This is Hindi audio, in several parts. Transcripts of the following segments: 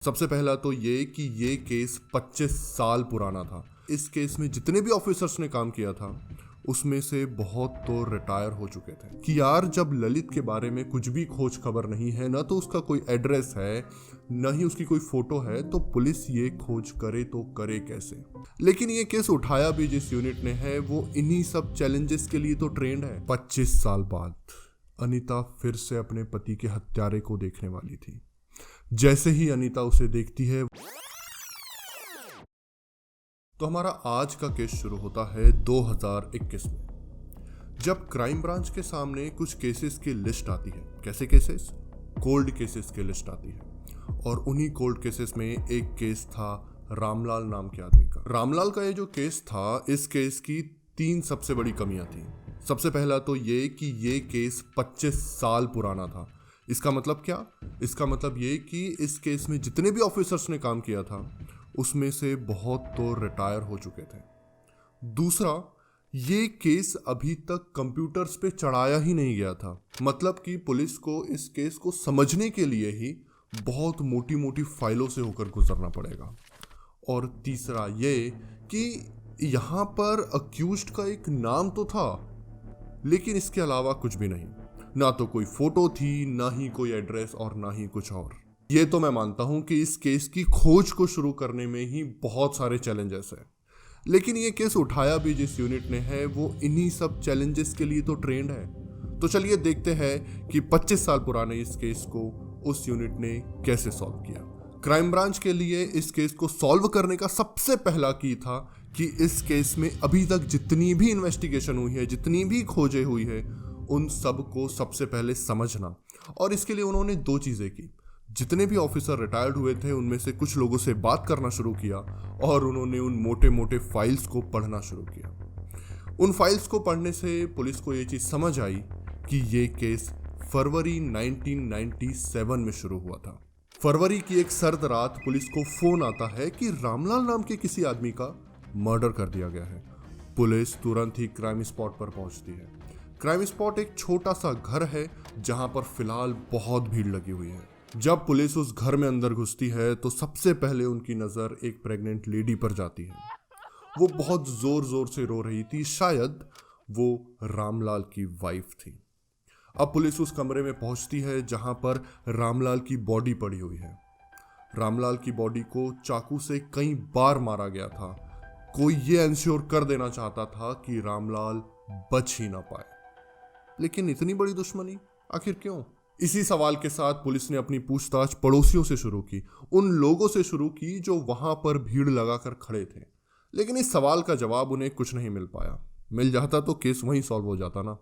सबसे पहला तो ये कि ये केस 25 साल पुराना था। इस केस में जितने भी ऑफिसर्स ने काम किया था उसमें से बहुत तो रिटायर हो चुके थे। कि यार जब ललित के बारे में कुछ भी खोज खबर नहीं है, ना तो उसका कोई एड्रेस है, न ही उसकी कोई फोटो है, तो पुलिस ये खोज करे तो करे कैसे। लेकिन ये केस उठाया भी जिस यूनिट ने है वो इन्हीं सब चैलेंजेस के लिए तो ट्रेंड है। 25 साल बाद अनीता फिर से अपने पति के हत्यारे को देखने वाली थी। जैसे ही अनीता उसे देखती है तो हमारा आज का केस शुरू होता है 2021 में, जब क्राइम ब्रांच के सामने कुछ केसेस की लिस्ट आती है। कैसे केसेस? कोल्ड केसेस की लिस्ट आती है। और उन्हीं कोल्ड केसेस में एक केस था रामलाल नाम के आदमी का। रामलाल का ये जो केस था, इस केस की 3 सबसे बड़ी कमियां थी। सबसे पहला तो ये कि ये केस 25 साल पुराना था। इसका मतलब क्या? इसका मतलब ये कि इस केस में जितने भी ऑफिसर्स ने काम किया था उसमें से बहुत तो रिटायर हो चुके थे। दूसरा, ये केस अभी तक कंप्यूटर्स पे चढ़ाया ही नहीं गया था। मतलब कि पुलिस को इस केस को समझने के लिए ही बहुत मोटी मोटी फाइलों से होकर गुजरना पड़ेगा। और तीसरा ये कि यहाँ पर अक्यूज्ड का एक नाम तो था, लेकिन इसके अलावा कुछ भी नहीं। ना तो कोई फोटो थी, ना ही कोई एड्रेस, और ना ही कुछ और। ये तो मैं मानता हूं कि इस केस की खोज को शुरू करने में ही बहुत सारे चैलेंजेस हैं, लेकिन ये केस उठाया भी जिस यूनिट ने है वो इन्हीं सब चैलेंजेस के लिए तो ट्रेंड है। तो चलिए देखते हैं कि 25 साल पुराने इस केस को उस यूनिट ने कैसे सॉल्व किया। क्राइम ब्रांच के लिए इस केस को सॉल्व करने का सबसे पहला की था कि इस केस में अभी तक जितनी भी इन्वेस्टिगेशन हुई है, जितनी भी खोजें हुई है, उन सब को सबसे पहले समझना। और इसके लिए उन्होंने 2 चीजें की। जितने भी ऑफिसर रिटायर्ड हुए थे उनमें से कुछ लोगों से बात करना शुरू किया और उन्होंने उन मोटे मोटे फाइल्स को पढ़ना शुरू किया। उन फाइल्स को पढ़ने से पुलिस को ये चीज समझ आई कि ये केस फरवरी 1997 में शुरू हुआ था। फरवरी की एक सर्द रात पुलिस को फोन आता है कि रामलाल नाम के किसी आदमी का मर्डर कर दिया गया है। पुलिस तुरंत ही क्राइम स्पॉट पर पहुंचती है। क्राइम स्पॉट एक छोटा सा घर है जहां पर फिलहाल बहुत भीड़ लगी हुई है। जब पुलिस उस घर में अंदर घुसती है तो सबसे पहले उनकी नजर एक प्रेग्नेंट लेडी पर जाती है। वो बहुत जोर जोर से रो रही थी। शायद वो रामलाल की वाइफ थी। अब पुलिस उस कमरे में पहुंचती है जहां पर रामलाल की बॉडी पड़ी हुई है। रामलाल की बॉडी को चाकू से कई बार मारा गया था। कोई ये इंश्योर कर देना चाहता था कि रामलाल बच ही ना पाए। लेकिन इतनी बड़ी दुश्मनी आखिर क्यों? इसी सवाल के साथ पुलिस ने अपनी पूछताछ पड़ोसियों से शुरू की, उन लोगों से शुरू की जो वहां पर भीड़ लगाकर खड़े थे। लेकिन इस सवाल का जवाब उन्हें कुछ नहीं मिल पाया। मिल जाता तो केस वहीं सॉल्व हो जाता ना।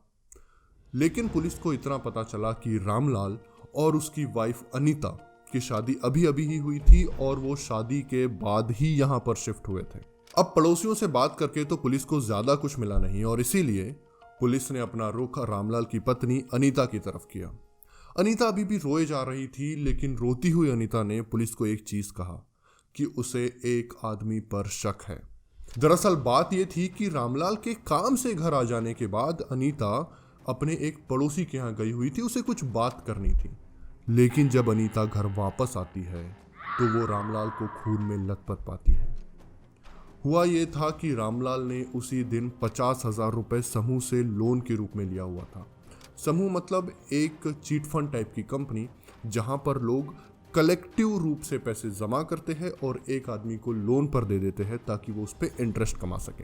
लेकिन पुलिस को इतना पता चला कि रामलाल और उसकी वाइफ अनीता की शादी अभी अभी ही हुई थी और वो शादी के बाद ही यहाँ पर शिफ्ट हुए थे। अब पड़ोसियों से बात करके तो पुलिस को ज्यादा कुछ मिला नहीं और इसीलिए पुलिस ने अपना रुख रामलाल की पत्नी अनीता की तरफ किया। अनीता अभी भी रोए जा रही थी, लेकिन रोती हुई अनीता ने पुलिस को एक चीज कहा कि उसे एक आदमी पर शक है। दरअसल बात यह थी कि रामलाल के काम से घर आ जाने के बाद अनीता अपने एक पड़ोसी के यहाँ गई हुई थी, उसे कुछ बात करनी थी। लेकिन जब अनीता घर वापस आती है तो वो रामलाल को खून में लथपथ पाती है। हुआ ये था कि रामलाल ने उसी दिन 50,000 रुपए समूह से लोन के रूप में लिया हुआ था। समूह मतलब एक चीट फंड टाइप की कंपनी जहां पर लोग कलेक्टिव रूप से पैसे जमा करते हैं और एक आदमी को लोन पर दे देते हैं ताकि वो उस पर इंटरेस्ट कमा सके।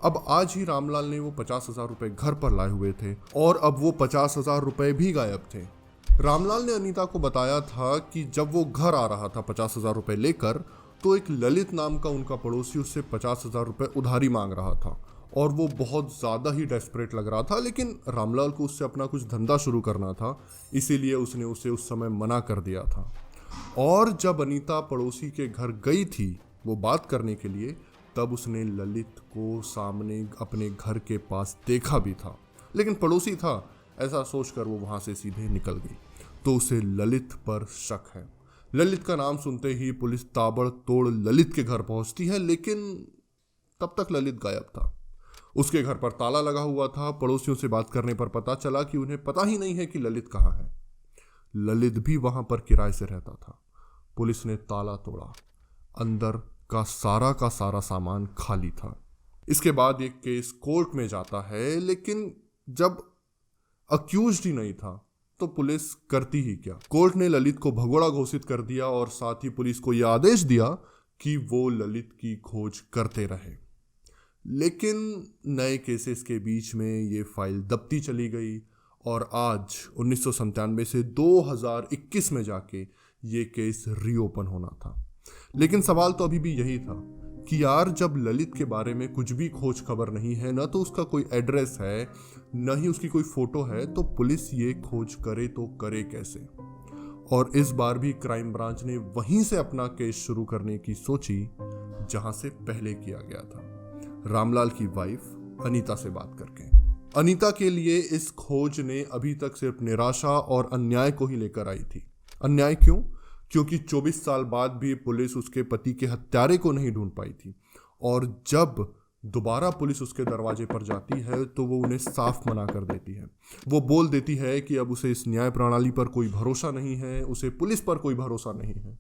अब आज ही रामलाल ने वो 50,000 रुपए घर पर लाए हुए थे और अब वो 50,000 रुपए भी गायब थे। रामलाल ने अनीता को बताया था कि जब वो घर आ रहा था 50,000 रुपए लेकर, तो एक ललित नाम का उनका पड़ोसी उससे 50,000 रुपए उधारी मांग रहा था और वो बहुत ज़्यादा ही डेस्परेट लग रहा था। लेकिन रामलाल को उससे अपना कुछ धंधा शुरू करना था, इसीलिए उसने उसे उस समय मना कर दिया था। और जब अनीता पड़ोसी के घर गई थी वो बात करने के लिए, तब उसने ललित को सामने अपने घर के पास देखा भी था, लेकिन पड़ोसी था ऐसा सोचकर वो वहाँ से सीधे निकल गई। तो उसे ललित पर शक है। ललित का नाम सुनते ही पुलिस ताबड़तोड़ ललित के घर पहुंचती है, लेकिन तब तक ललित गायब था। उसके घर पर ताला लगा हुआ था। पड़ोसियों से बात करने पर पता चला कि उन्हें पता ही नहीं है कि ललित कहाँ है। ललित भी वहां पर किराए से रहता था। पुलिस ने ताला तोड़ा, अंदर का सारा सामान खाली था। इसके बाद ये केस कोर्ट में जाता है, लेकिन जब अक्यूज्ड ही नहीं था तो पुलिस करती ही क्या। कोर्ट ने ललित को भगोड़ा घोषित कर दिया और साथ ही पुलिस को यह आदेश दिया कि वो ललित की खोज करते रहे। लेकिन नए केसेस के बीच में ये फाइल दबती चली गई और आज 1997 से 2021 में जाके ये केस रीओपन होना था। लेकिन सवाल तो अभी भी यही था कि यार, जब ललित के बारे में कुछ भी खोज खबर नहीं है, न तो उसका कोई एड्रेस है, न ही उसकी कोई फोटो है, तो पुलिस ये खोज करे तो करे कैसे। और इस बार भी क्राइम ब्रांच ने वहीं से अपना केस शुरू करने की सोची जहां से पहले किया गया था, रामलाल की वाइफ अनीता से बात करके। अनीता के लिए इस खोज ने अभी तक सिर्फ निराशा और अन्याय को ही लेकर आई थी। अन्याय क्यों? क्योंकि 24 साल बाद भी पुलिस उसके पति के हत्यारे को नहीं ढूंढ पाई थी, और जब दोबारा पुलिस उसके दरवाजे पर जाती है तो वो उन्हें साफ मना कर देती है। वो बोल देती है कि अब उसे इस न्याय प्रणाली पर कोई भरोसा नहीं है, उसे पुलिस पर कोई भरोसा नहीं है।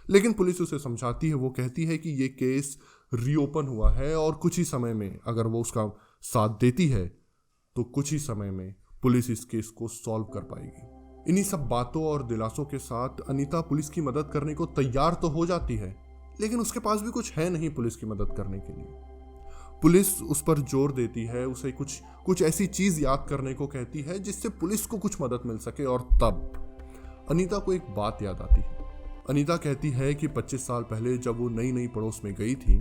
लेकिन पुलिस उसे समझाती है, वो कहती है कि ये केस रीओपन हुआ है और कुछ ही समय में अगर वो उसका साथ देती है तो कुछ ही समय में पुलिस इस केस को सॉल्व कर पाएगी। इन्हीं सब बातों और दिलासों के साथ अनीता पुलिस की मदद करने को तैयार तो हो जाती है, लेकिन उसके पास भी कुछ है नहीं पुलिस की मदद करने के लिए। पुलिस उस पर जोर देती है, उसे कुछ ऐसी चीज याद करने को कहती है जिससे पुलिस को कुछ मदद मिल सके। और तब अनीता को एक बात याद आती है। अनीता कहती है कि 25 साल पहले जब वो नई पड़ोस में गई थी,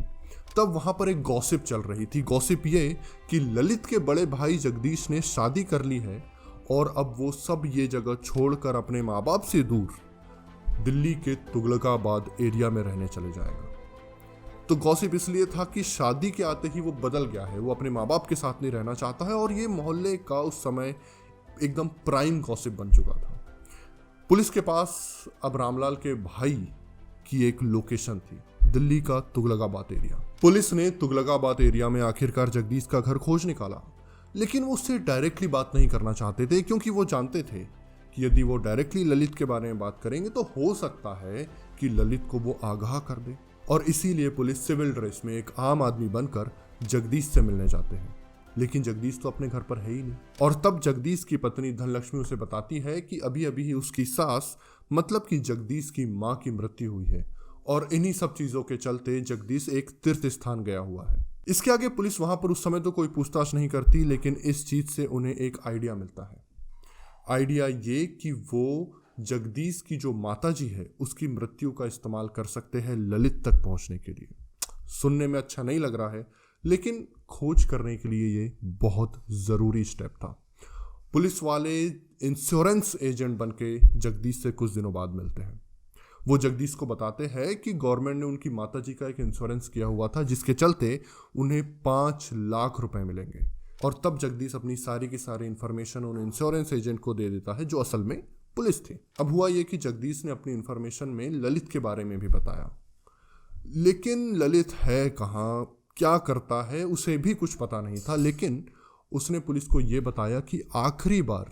तब वहां पर एक गॉसिप चल रही थी। गॉसिप ये कि ललित के बड़े भाई जगदीश ने शादी कर ली है और अब वो सब ये जगह छोड़कर अपने माँ बाप से दूर दिल्ली के तुगलकाबाद एरिया में रहने चले जाएगा। तो गॉसिप इसलिए था कि शादी के आते ही वो बदल गया है, वो अपने माँ बाप के साथ नहीं रहना चाहता है, और ये मोहल्ले का उस समय एकदम प्राइम गॉसिप बन चुका था। पुलिस के पास अब रामलाल के भाई की एक लोकेशन थी, दिल्ली का तुगलकाबाद एरिया। पुलिस ने तुगलकाबाद एरिया में आखिरकार जगदीश का घर खोज निकाला, लेकिन वो उससे डायरेक्टली बात नहीं करना चाहते थे, क्योंकि वो जानते थे कि यदि वो डायरेक्टली ललित के बारे में बात करेंगे तो हो सकता है कि ललित को वो आगाह कर दे। और इसीलिए पुलिस सिविल ड्रेस में एक आम आदमी बनकर जगदीश से मिलने जाते हैं। लेकिन जगदीश तो अपने घर पर है ही नहीं। और तब जगदीश की पत्नी धनलक्ष्मी उसे बताती है कि अभी अभी उसकी सास, मतलब कि जगदीश की माँ की मृत्यु हुई है, और इन्हीं सब चीजों के चलते जगदीश एक तीर्थ स्थान गया हुआ है। इसके आगे पुलिस वहां पर उस समय तो कोई पूछताछ नहीं करती, लेकिन इस चीज से उन्हें एक आइडिया मिलता है। आइडिया ये कि वो जगदीश की जो माताजी है उसकी मृत्यु का इस्तेमाल कर सकते हैं ललित तक पहुंचने के लिए। सुनने में अच्छा नहीं लग रहा है, लेकिन खोज करने के लिए ये बहुत जरूरी स्टेप था। पुलिस वाले इंश्योरेंस एजेंट बनके जगदीश से कुछ दिनों बाद मिलते हैं। वो जगदीश को बताते हैं कि गवर्नमेंट ने उनकी माताजी का एक इंश्योरेंस किया हुआ था, जिसके चलते उन्हें 5 लाख रुपए मिलेंगे। और तब जगदीश अपनी सारी की सारी इंफॉर्मेशन उन इंश्योरेंस एजेंट को दे देता है, जो असल में पुलिस थी। अब हुआ ये कि जगदीश ने अपनी इंफॉर्मेशन में ललित के बारे में भी बताया, लेकिन ललित है कहाँ, क्या करता है, उसे भी कुछ पता नहीं था। लेकिन उसने पुलिस को ये बताया कि आखिरी बार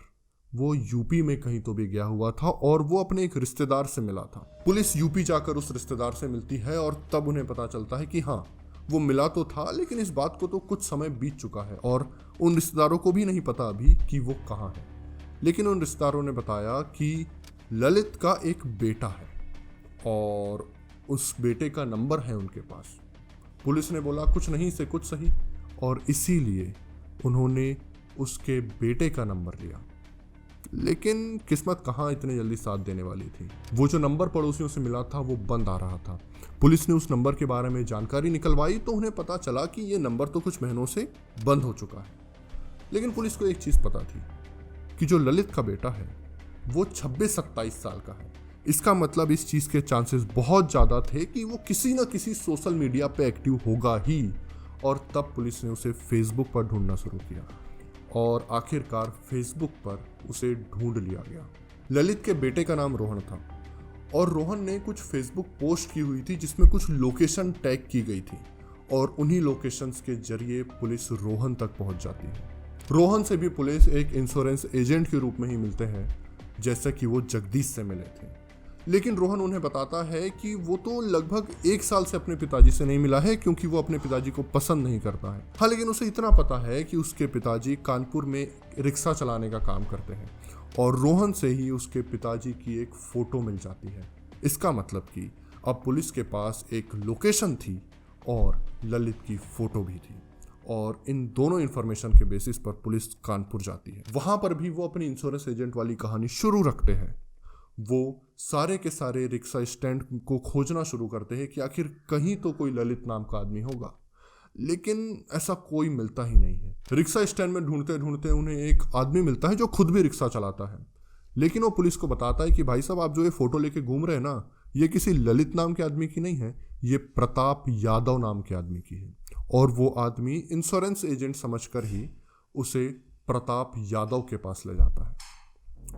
वो यूपी में कहीं तो भी गया हुआ था और वो अपने एक रिश्तेदार से मिला था। पुलिस यूपी जाकर उस रिश्तेदार से मिलती है और तब उन्हें पता चलता है कि हाँ, वो मिला तो था, लेकिन इस बात को तो कुछ समय बीत चुका है और उन रिश्तेदारों को भी नहीं पता अभी कि वो कहाँ है। लेकिन उन रिश्तेदारों ने बताया कि ललित का एक बेटा है और उस बेटे का नंबर है उनके पास। पुलिस ने बोला कुछ नहीं से कुछ सही, और इसीलिए उन्होंने उसके बेटे का नंबर लिया। लेकिन किस्मत कहाँ इतने जल्दी साथ देने वाली थी। वो जो नंबर पड़ोसियों से मिला था वो बंद आ रहा था। पुलिस ने उस नंबर के बारे में जानकारी निकलवाई तो उन्हें पता चला कि ये नंबर तो कुछ महीनों से बंद हो चुका है। लेकिन पुलिस को एक चीज पता थी कि जो ललित का बेटा है वो 26-27 साल का है। इसका मतलब इस चीज के चांसेस बहुत ज्यादा थे कि वो किसी न किसी सोशल मीडिया पे एक्टिव होगा ही। और तब पुलिस ने उसे फेसबुक पर ढूंढना शुरू किया और आखिरकार फेसबुक पर उसे ढूंढ लिया गया। ललित के बेटे का नाम रोहन था और रोहन ने कुछ फेसबुक पोस्ट की हुई थी जिसमें कुछ लोकेशन टैग की गई थी, और उन्हीं लोकेशंस के जरिए पुलिस रोहन तक पहुंच जाती है। रोहन से भी पुलिस एक इंश्योरेंस एजेंट के रूप में ही मिलते हैं, जैसा कि वो जगदीश से मिले थे। लेकिन रोहन उन्हें बताता है कि वो तो लगभग 1 साल से अपने पिताजी से नहीं मिला है क्योंकि वो अपने पिताजी को पसंद नहीं करता है। हाँ, लेकिन उसे इतना पता है कि उसके पिताजी कानपुर में रिक्शा चलाने का काम करते हैं और रोहन से ही उसके पिताजी की एक फोटो मिल जाती है। इसका मतलब कि अब पुलिस के पास एक लोकेशन थी और ललित की फोटो भी थी और इन दोनों इन्फॉर्मेशन के बेसिस पर पुलिस कानपुर जाती है। वहां पर भी वो अपनी इंश्योरेंस एजेंट वाली कहानी शुरू रखते हैं। वो सारे के सारे रिक्शा स्टैंड को खोजना शुरू करते हैं कि आखिर कहीं तो कोई ललित नाम का आदमी होगा, लेकिन ऐसा कोई मिलता ही नहीं है। रिक्शा स्टैंड में ढूंढते ढूंढते उन्हें एक आदमी मिलता है जो खुद भी रिक्शा चलाता है, लेकिन वो पुलिस को बताता है कि भाई साहब, आप जो ये फोटो लेके घूम रहे हैं ना, ये किसी ललित नाम के आदमी की नहीं है, ये प्रताप यादव नाम के आदमी की है। और वो आदमी इंश्योरेंस एजेंट समझकर ही उसे प्रताप यादव के पास ले जाता है।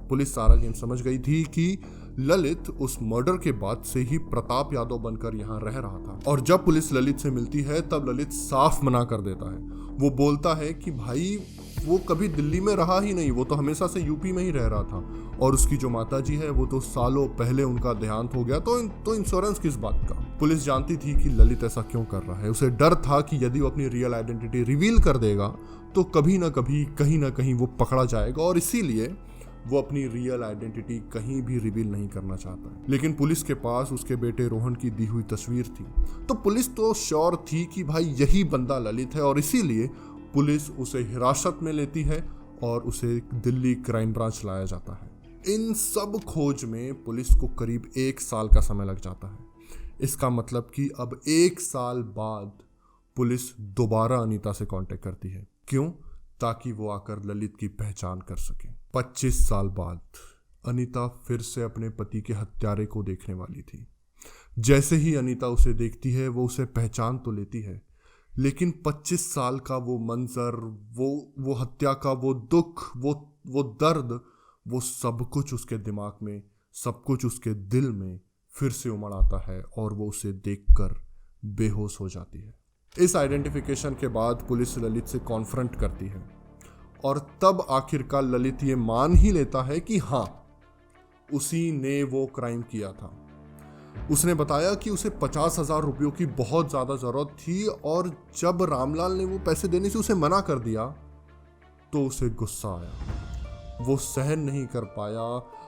पुलिस सारा गेम समझ गई थी कि ललित उस मर्डर के बाद से ही प्रताप यादव बनकर यहाँ रह रहा था। और जब पुलिस ललित से मिलती है तब ललित साफ मना कर देता है। वो बोलता है कि भाई वो कभी दिल्ली में रहा ही नहीं, वो तो हमेशा से यूपी में ही रह रहा था और उसकी जो माताजी है वो तो सालों पहले उनका देहांत हो गया, तो इंश्योरेंस किस बात का। पुलिस जानती थी कि ललित ऐसा क्यों कर रहा है। उसे डर था कि यदि वो अपनी रियल आइडेंटिटी रिवील कर देगा तो कभी ना कभी कहीं ना कहीं वो पकड़ा जाएगा और इसीलिए वो अपनी रियल आइडेंटिटी कहीं भी रिवील नहीं करना चाहता है। लेकिन पुलिस के पास उसके बेटे रोहन की दी हुई तस्वीर थी, तो पुलिस तो श्योर थी कि भाई यही बंदा ललित है और इसीलिए पुलिस उसे हिरासत में लेती है और उसे दिल्ली क्राइम ब्रांच लाया जाता है। इन सब खोज में पुलिस को करीब 1 साल का समय लग जाता है। इसका मतलब कि अब 1 साल बाद पुलिस दोबारा अनीता से कांटेक्ट करती है। क्यों? ताकि वो आकर ललित की पहचान कर सके। 25 साल बाद अनीता फिर से अपने पति के हत्यारे को देखने वाली थी। जैसे ही अनीता उसे देखती है वो उसे पहचान तो लेती है, लेकिन 25 साल का वो मंजर, वो हत्या का वो दुख, वो दर्द, वो सब कुछ उसके दिमाग में, सब कुछ उसके दिल में फिर से उमड़ आता है और वो उसे देखकर बेहोश हो जाती है। इस आइडेंटिफिकेशन के बाद पुलिस ललित से कॉन्फ्रंट करती है और तब आखिरकार ललित ये मान ही लेता है कि हाँ, उसी ने वो क्राइम किया था। उसने बताया कि उसे 50,000 रुपयों की बहुत ज्यादा जरूरत थी और जब रामलाल ने वो पैसे देने से उसे मना कर दिया तो उसे गुस्सा आया। वो सहन नहीं कर पाया,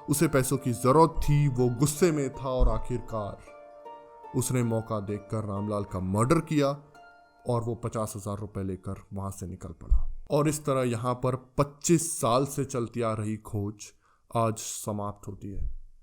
उसे पैसों की जरूरत थी, वो गुस्से में था और आखिरकार उसने मौका देखकर रामलाल का मर्डर किया और वो 50,000 रुपए लेकर वहां से निकल पड़ा। और इस तरह यहाँ पर 25 साल से चलती आ रही खोज आज समाप्त होती है।